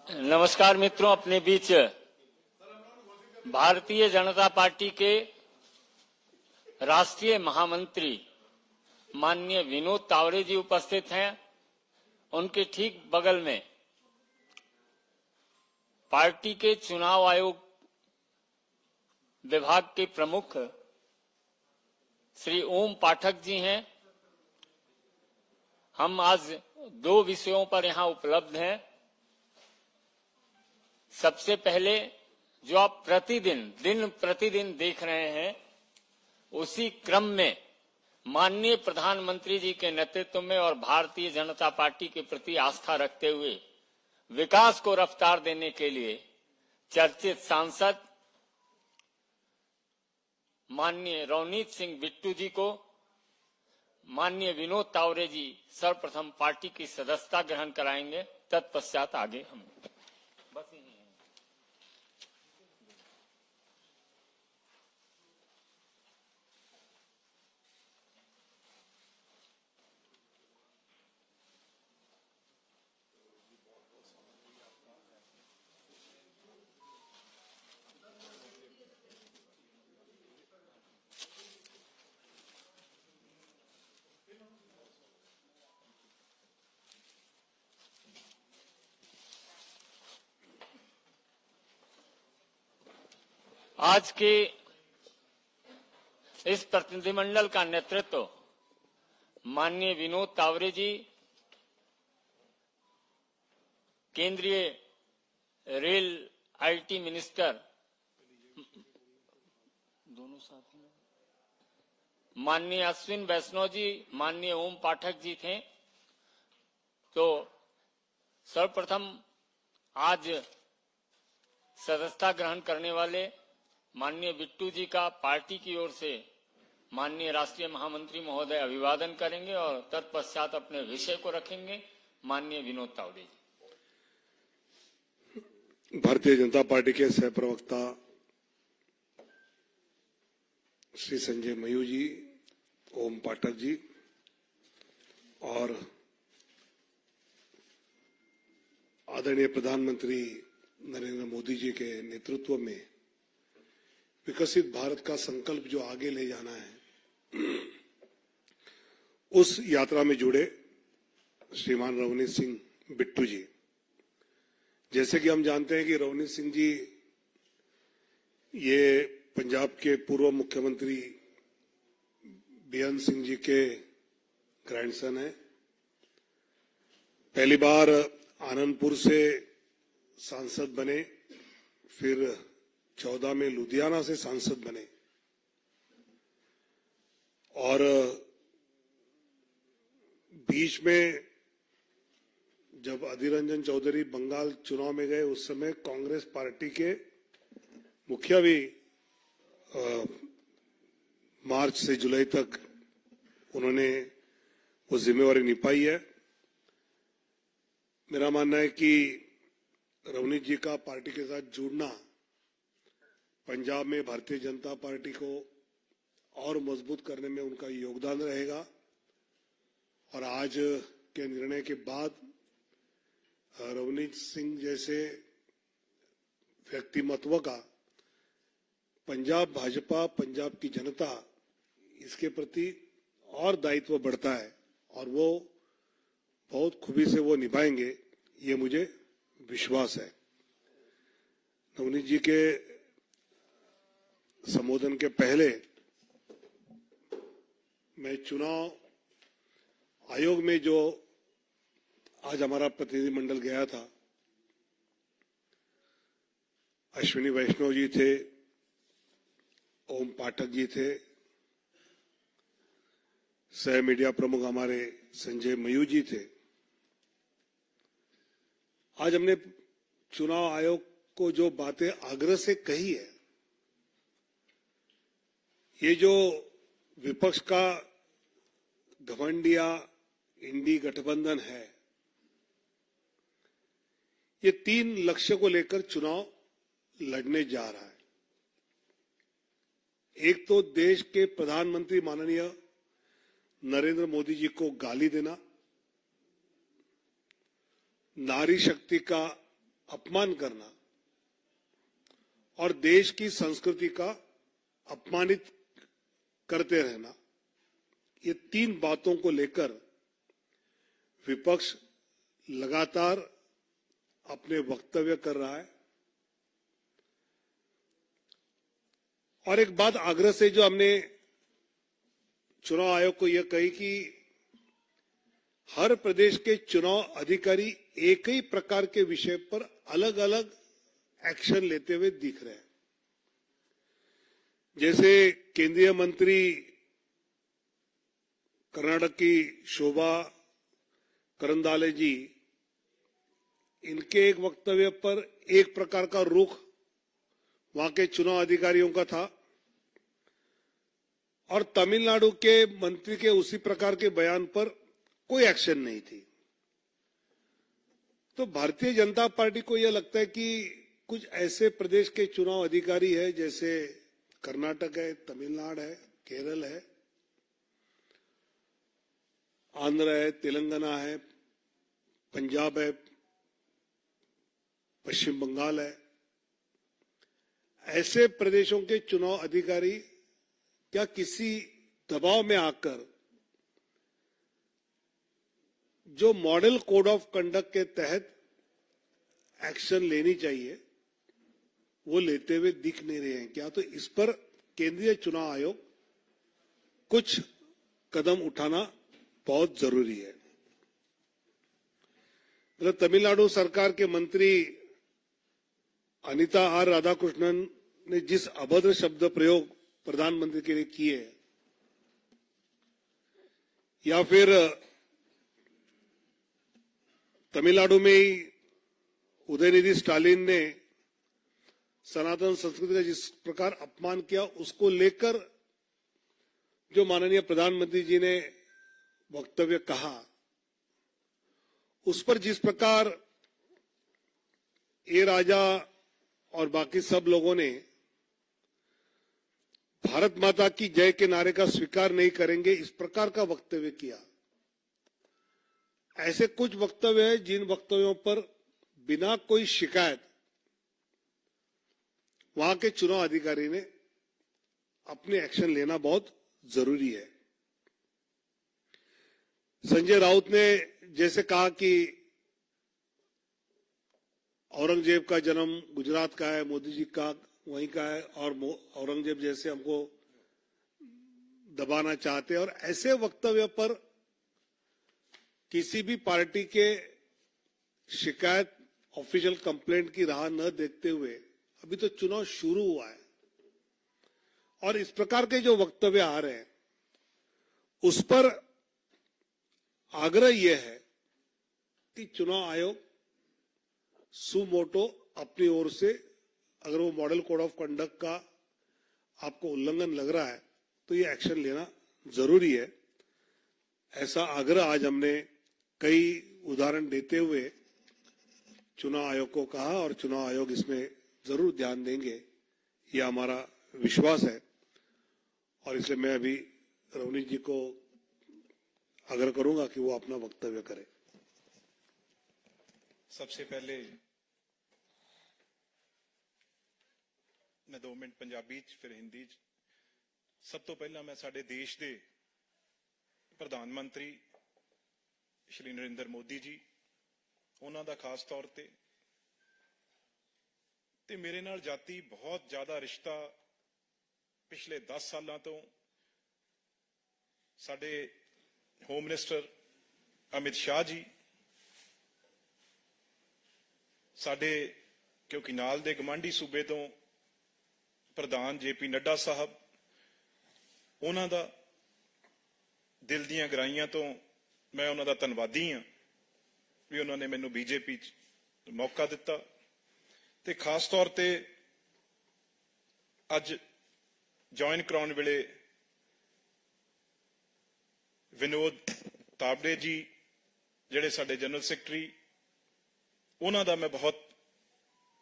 नमस्कार मित्रों, अपने बीच भारतीय जनता पार्टी के राष्ट्रीय महामंत्री माननीय विनोद तावड़े जी उपस्थित हैं। उनके ठीक बगल में पार्टी के चुनाव आयोग विभाग के प्रमुख श्री ओम पाठक जी हैं। हम आज दो विषयों पर यहां उपलब्ध हैं। सबसे पहले जो आप दिन प्रतिदिन देख रहे हैं, उसी क्रम में माननीय प्रधानमंत्री जी के नेतृत्व में और भारतीय जनता पार्टी के प्रति आस्था रखते हुए विकास को रफ्तार देने के लिए चर्चित सांसद माननीय रवनीत सिंह बिट्टू जी को माननीय विनोद तावड़े जी सर्वप्रथम पार्टी की सदस्यता ग्रहण कराएंगे। तत्पश्चात आगे हम बस आज के इस प्रतिनिधिमंडल का नेतृत्व माननीय विनोद तावड़े जी, केंद्रीय रेल आईटी मिनिस्टर दोनों साथ में माननीय अश्विन वैष्णव जी, माननीय ओम पाठक जी थे। तो सर्वप्रथम आज सदस्यता ग्रहण करने वाले माननीय बिट्टू जी का पार्टी की ओर से माननीय राष्ट्रीय महामंत्री महोदय अभिवादन करेंगे और तत्पश्चात अपने विषय को रखेंगे माननीय विनोद तावड़े जी। भारतीय जनता पार्टी के सह प्रवक्ता श्री संजय मयूर जी, ओम पाठक जी और आदरणीय प्रधानमंत्री नरेंद्र मोदी जी के नेतृत्व में विकसित भारत का संकल्प जो आगे ले जाना है, उस यात्रा में जुड़े श्रीमान रवनीत सिंह बिट्टू जी। जैसे कि हम जानते हैं कि रवनीत सिंह जी ये पंजाब के पूर्व मुख्यमंत्री बेअंत सिंह जी के ग्रैंडसन हैं। पहली बार आनंदपुर से सांसद बने, फिर 14 में लुधियाना से सांसद बने और बीच में जब अधीर रंजन चौधरी बंगाल चुनाव में गए, उस समय कांग्रेस पार्टी के मुखिया भी मार्च से जुलाई तक उन्होंने वो जिम्मेवारी निभाई है। मेरा मानना है कि रवनीत जी का पार्टी के साथ जुड़ना पंजाब में भारतीय जनता पार्टी को और मजबूत करने में उनका योगदान रहेगा और आज के निर्णय के बाद रवनीत सिंह जैसे व्यक्तिमत्व का पंजाब भाजपा, पंजाब की जनता, इसके प्रति और दायित्व बढ़ता है और वो बहुत खूबी से वो निभाएंगे, ये मुझे विश्वास है। रवनीत जी के संबोधन के पहले मैं चुनाव आयोग में जो आज हमारा प्रतिनिधिमंडल गया था, अश्विनी वैष्णव जी थे, ओम पाठक जी थे, सह मीडिया प्रमुख हमारे संजय मयूर जी थे। आज हमने चुनाव आयोग को जो बातें आग्रह से कही है, ये जो विपक्ष का घमंडिया इंडी गठबंधन है, ये 3 लक्ष्य को लेकर चुनाव लड़ने जा रहा है। एक तो देश के प्रधानमंत्री माननीय नरेंद्र मोदी जी को गाली देना, नारी शक्ति का अपमान करना और देश की संस्कृति का अपमानित करते रहना, ये तीन बातों को लेकर विपक्ष लगातार अपने वक्तव्य कर रहा है। और एक बात आग्रह से जो हमने चुनाव आयोग को यह कही कि हर प्रदेश के चुनाव अधिकारी एक ही प्रकार के विषय पर अलग अलग एक्शन लेते हुए दिख रहे हैं। जैसे केंद्रीय मंत्री कर्नाटक की शोभा करंदाले जी, इनके एक वक्तव्य पर एक प्रकार का रुख वहां के चुनाव अधिकारियों का था और तमिलनाडु के मंत्री के उसी प्रकार के बयान पर कोई एक्शन नहीं थी। तो भारतीय जनता पार्टी को यह लगता है कि कुछ ऐसे प्रदेश के चुनाव अधिकारी है जैसे कर्नाटक है, तमिलनाडु है, केरल है, आंध्र है, तेलंगाना है, पंजाब है, पश्चिम बंगाल है, ऐसे प्रदेशों के चुनाव अधिकारी क्या किसी दबाव में आकर जो मॉडल कोड ऑफ कंडक्ट के तहत एक्शन लेनी चाहिए वो लेते हुए दिख नहीं रहे हैं क्या? तो इस पर केंद्रीय चुनाव आयोग कुछ कदम उठाना बहुत जरूरी है। मतलब तमिलनाडु सरकार के मंत्री अनिता आर राधाकृष्णन ने जिस अभद्र शब्द प्रयोग प्रधानमंत्री के लिए किए, या फिर तमिलनाडु में ही उदयनिधि स्टालिन ने सनातन संस्कृति का जिस प्रकार अपमान किया, उसको लेकर जो माननीय प्रधानमंत्री जी ने वक्तव्य कहा, उस पर जिस प्रकार ए राजा और बाकी सब लोगों ने भारत माता की जय के नारे का स्वीकार नहीं करेंगे, इस प्रकार का वक्तव्य किया, ऐसे कुछ वक्तव्य हैं जिन वक्तव्यों पर बिना कोई शिकायत वहां के चुनाव अधिकारी ने अपने एक्शन लेना बहुत जरूरी है। संजय राउत ने जैसे कहा कि औरंगजेब का जन्म गुजरात का है, मोदी जी का वहीं का है, और औरंगजेब जैसे हमको दबाना चाहते हैं, और ऐसे वक्तव्य पर किसी भी पार्टी के शिकायत ऑफिशियल कंप्लेंट की राह न देखते हुए अभी तो चुनाव शुरू हुआ है और इस प्रकार के जो वक्तव्य आ रहे हैं उस पर आग्रह यह है कि चुनाव आयोग सुमोटो अपनी ओर से अगर वो मॉडल कोड ऑफ कंडक्ट का आपको उल्लंघन लग रहा है तो ये एक्शन लेना जरूरी है। ऐसा आग्रह आज हमने कई उदाहरण देते हुए चुनाव आयोग को कहा और चुनाव आयोग इसमें जरूर ध्यान देंगे, यह हमारा विश्वास है। और इसलिए मैं अभी रवनीत जी को आग्रह करूंगा कि वो अपना वक्तव्य करें। सबसे पहले मैं 2 मिनट पंजाबी च फिर हिंदी च। सब तो पहला मैं साडे देश दे प्रधानमंत्री श्री नरेंद्र मोदी जी उन्हां दा खास तौर ते मेरे नाल जाती बहुत ज्यादा रिश्ता पिछले 10 सालों तो साडे होम मिनिस्टर अमित शाह जी, साडे क्योंकि नाल दे गवांढी सूबे तो प्रधान जेपी नड्डा साहब, उन्हां दा दिल दीआं गहराइयां तो मैं उन्हां दा धन्नवादी हाँ भी उन्होंने मैनू बीजेपी च मौका दिता। ते खास तौर ते अज ज्वाइन कराने वेले विनोद तावड़े जी जिहड़े साडे जनरल सैकटरी, उन्हां दा मैं बहुत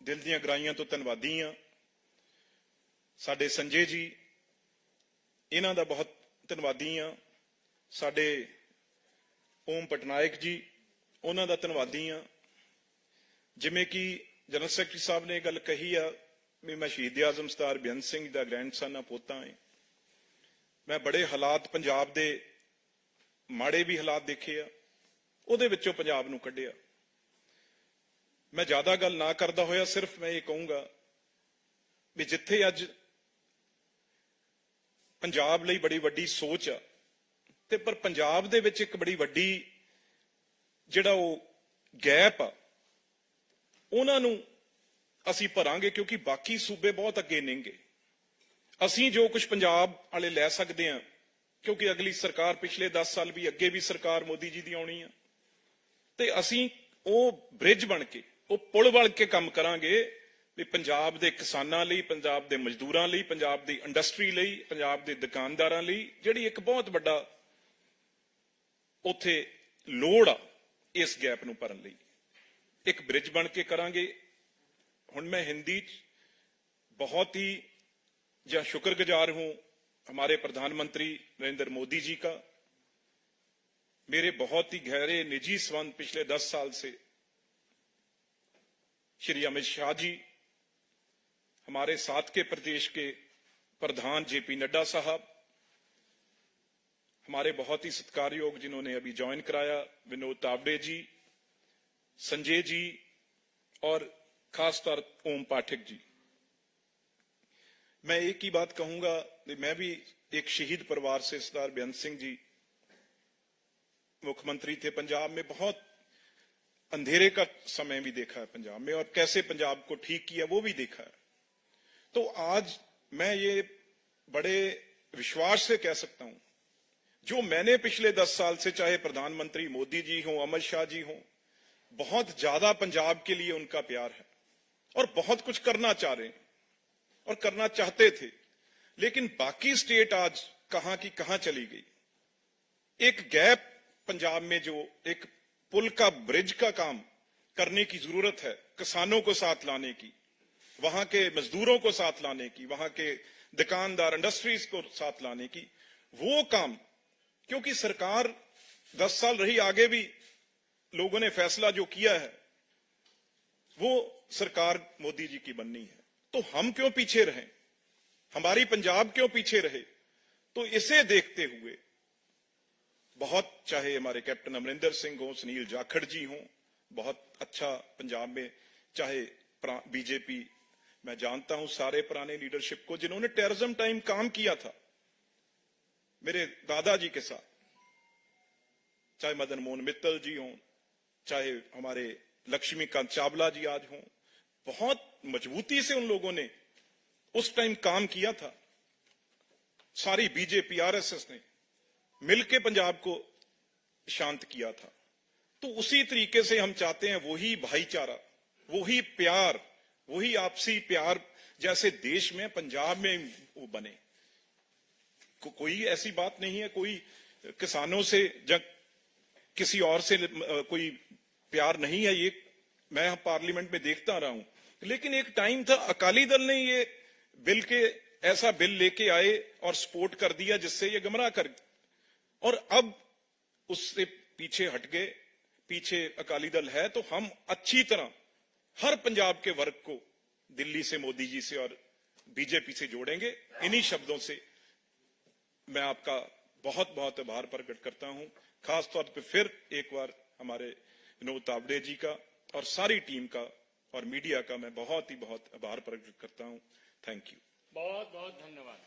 दिल दीआं गहराइयां तो धन्नवादी हाँ। साडे संजय जी, इन्हां दा बहुत धन्नवादी हाँ। ਸਾਡੇ ਓਮ ਪਟਨਾਇਕ ਜੀ, ਉਹਨਾਂ ਦਾ ਧੰਨਵਾਦੀ ਹਾਂ। ਜਿਵੇਂ ਕਿ ਜਨਰਲ ਸੈਕਟਰੀ ਸਾਹਿਬ ਨੇ ਇਹ ਗੱਲ ਕਹੀ ਆ ਵੀ ਮੈਂ ਸ਼ਹੀਦ ਆਜ਼ਮ ਸਰਦਾਰ ਬੇਅੰਤ ਸਿੰਘ ਦਾ ਗ੍ਰੈਂਡਸਨ ਆ, ਪੋਤਾ ਹਾਂ। ਮੈਂ ਬੜੇ ਹਾਲਾਤ ਪੰਜਾਬ ਦੇ ਮਾੜੇ ਵੀ ਹਾਲਾਤ ਦੇਖੇ ਆ, ਉਹਦੇ ਵਿੱਚੋਂ ਪੰਜਾਬ ਨੂੰ ਕੱਢਿਆ। ਮੈਂ ਜ਼ਿਆਦਾ ਗੱਲ ਨਾ ਕਰਦਾ ਹੋਇਆ ਸਿਰਫ ਮੈਂ ਇਹ ਕਹੂੰਗਾ ਵੀ ਜਿੱਥੇ ਅੱਜ ਪੰਜਾਬ ਲਈ ਬੜੀ ਵੱਡੀ ਸੋਚ ਆ, ਤੇ ਪਰ ਪੰਜਾਬ ਦੇ ਵਿੱਚ ਇੱਕ ਬੜੀ ਵੱਡੀ ਜਿਹੜਾ ਉਹ ਗੈਪ ਆ, ਉਹਨਾਂ ਨੂੰ ਅਸੀਂ ਭਰਾਂਗੇ, ਕਿਉਂਕਿ ਬਾਕੀ ਸੂਬੇ ਬਹੁਤ ਅੱਗੇ ਨੇਗੇ। ਅਸੀਂ ਜੋ ਕੁਝ ਪੰਜਾਬ ਵਾਲੇ ਲੈ ਸਕਦੇ ਹਾਂ, ਕਿਉਂਕਿ ਅਗਲੀ ਸਰਕਾਰ ਪਿਛਲੇ 10 ਸਾਲ ਵੀ ਅੱਗੇ ਵੀ ਸਰਕਾਰ ਮੋਦੀ ਜੀ ਦੀ ਆਉਣੀ ਆ, ਤੇ ਅਸੀਂ ਉਹ ਬ੍ਰਿਜ ਬਣ ਕੇ, ਉਹ ਪੁਲ ਬਣ ਕੇ ਕੰਮ ਕਰਾਂਗੇ ਵੀ ਪੰਜਾਬ ਦੇ ਕਿਸਾਨਾਂ ਲਈ, ਪੰਜਾਬ ਦੇ ਮਜ਼ਦੂਰਾਂ ਲਈ, ਪੰਜਾਬ ਦੀ ਇੰਡਸਟਰੀ ਲਈ, ਪੰਜਾਬ ਦੇ ਦੁਕਾਨਦਾਰਾਂ ਲਈ ਜਿਹੜੀ ਇੱਕ ਬਹੁਤ ਵੱਡਾ ਉੱਥੇ ਲੋੜ ਆ ਇਸ ਗੈਪ ਨੂੰ ਭਰਨ ਲਈ, ਇੱਕ ਬ੍ਰਿਜ ਬਣ ਕੇ ਕਰਾਂਗੇ। ਹੁਣ मैं हिंदी बहुत ही शुक्रगुजार हूं हमारे प्रधानमंत्री नरेंद्र मोदी जी का। मेरे बहुत ही गहरे निजी संबंध पिछले 10 साल से श्री अमित शाह जी, हमारे साथ के प्रदेश के प्रधान जेपी नड्डा साहब, हमारे बहुत ही सत्कारयोग जिन्होंने अभी ज्वाइन कराया विनोद तावड़े जी, संजय जी और खासतौर ओम पाठक जी। मैं एक ही बात कहूंगा, मैं भी एक शहीद परिवार से, सरदार बेअंत सिंह जी मुख्यमंत्री थे पंजाब में, बहुत अंधेरे का समय भी देखा है पंजाब में, और कैसे पंजाब को ठीक किया वो भी देखा है। तो आज मैं ये बड़े विश्वास से कह सकता हूं, जो मैंने पिछले 10 साल से, चाहे प्रधानमंत्री मोदी जी हों, अमित शाह जी हों, बहुत ज्यादा पंजाब के लिए उनका प्यार है और बहुत कुछ करना चाह रहे हैं और करना चाहते थे, लेकिन बाकी स्टेट आज कहां की कहां चली गई। एक गैप पंजाब में, जो एक पुल का, ब्रिज का काम करने की जरूरत है, किसानों को साथ लाने की, वहां के मजदूरों को साथ लाने की, वहां के दुकानदार इंडस्ट्रीज को साथ लाने की, वो काम, क्योंकि सरकार 10 साल रही, आगे भी लोगों ने फैसला जो किया है वो सरकार मोदी जी की बननी है। तो हम क्यों पीछे रहें, हमारी पंजाब क्यों पीछे रहे? तो इसे देखते हुए बहुत, चाहे हमारे कैप्टन अमरिंदर सिंह हो, सुनील जाखड़ जी हो, बहुत अच्छा पंजाब में, चाहे बीजेपी, मैं जानता हूं सारे पुराने लीडरशिप को जिन्होंने टेररिज्म टाइम काम किया था मेरे दादाजी के साथ, चाहे मदन मोहन मित्तल जी हों, चाहे हमारे लक्ष्मीकांत चावला जी आज हों, बहुत मजबूती से उन लोगों ने उस टाइम काम किया था। सारी बीजेपी, आरएसएस ने मिलकर पंजाब को शांत किया था। तो उसी तरीके से हम चाहते हैं वही भाईचारा, वही प्यार, वही आपसी प्यार जैसे देश में, पंजाब में वो बने। कोई ऐसी बात नहीं है, कोई किसानों से या किसी और से कोई प्यार नहीं है, ये मैं पार्लियामेंट में देखता रहा हूं। लेकिन एक टाइम था, अकाली दल ने ये बिल के, ऐसा बिल लेके आए और सपोर्ट कर दिया जिससे ये गुमराह कर, और अब उससे पीछे हट गए। पीछे अकाली दल है, तो हम अच्छी तरह हर पंजाब के वर्ग को दिल्ली से, मोदी जी से और बीजेपी से जोड़ेंगे। इन्हीं शब्दों से मैं आपका बहुत बहुत आभार प्रकट करता हूं। खासतौर पर फिर एक बार हमारे विनोद तावड़े जी का और सारी टीम का और मीडिया का मैं बहुत ही बहुत आभार प्रकट करता हूं। Thank you. बहुत बहुत धन्यवाद।